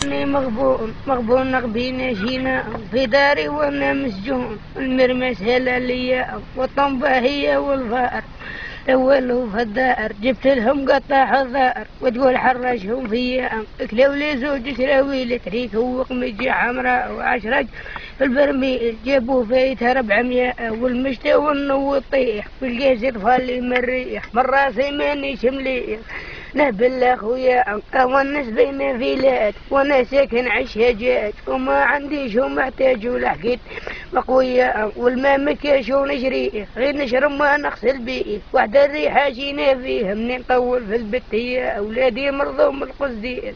اني مغبون نغبينا جينا في داري وانا مسجون، المرمس هلا ليا والطنبة هي والفار اولوا في الدار، جبت لهم قطع حذار وتقول حرشهم فيا، كلوا لي زوج سراويل تريك وقمجي حمراء وعشرج في البرميل، جابوا فيتها 400 والمشتى والنو يطيح والقيس فالي مريح من راسي ماني شمليح. نهبل اخويا ونس بين فيلات وانا ساكن عالشجاج، وما عنديش ومحتاج ولحقت مقوية والماء مكاش ونشريه غير نشرب ما نغسل بيه، وحدة الريحة جينا فيه منين نطول في البتية، اولادي مرضوا من القصدير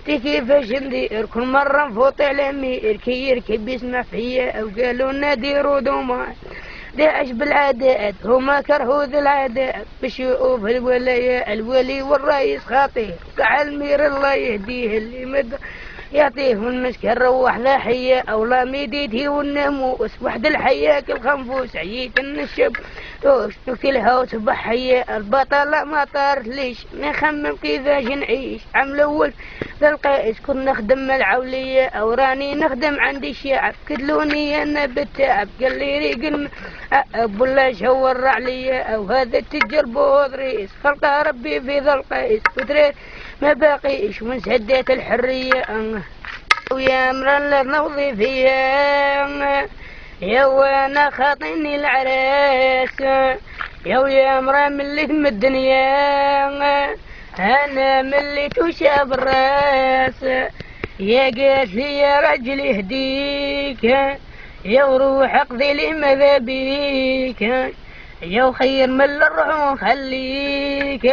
كيفاش ندير كل مرة نفوت على مير كي يركب يسمع فيا، او قالوا لنا ديروا دوما داعش بالعادات هما كرهوا ذي العادات بشوف الولاية الولي والرئيس خطير قاع المير الله يهديه اللي مد يعطيه المسكن روح لا حية او لا ميديته والناموس وحد الحياك الخنفوس عييت النشب توكلها وصبح حية البطلة ما طارت ليش نخمم كيفاش نعيش عام الاول ذا القائس كنا نخدم العولية او راني نخدم عندي الشعب كدلوني انا بالتعب قال لي ريق ولا شور عليا او هذا التجر بوضريس خلق ربي في ذا القائس وتريد ما باقيش من سدات الحرية ويا امرا نوضي فيها يا وانا خاطيني العراس يا امرا من اللي ثم الدنيا انا من اللي تشاب الراس يا قالت لي يا رجل يهديك يا وروح اقضي لي ماذا بيك يا خير من الروح وخليك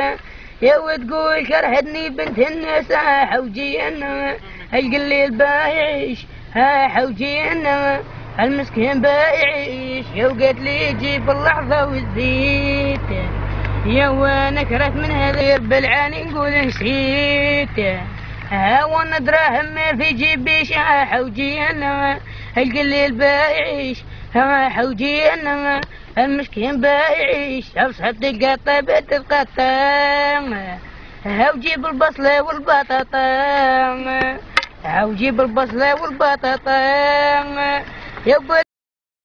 يا وتقول كرهتني بنت الناس حوجي انا القليل بايعيش حوجي انا المسكين بايعيش يا وقالت لي جيب اللحظة والزيت يا وانا كرهت من هذا بالعاني نقول نسيت وانا دراهم ما في جيبي حوجي انا القليل بايعيش حوجي انا المسكين بايعيش ابسط القطة بتتقطع وجيب البصلة والبطاطا وجيب البصلة والبطاطا يا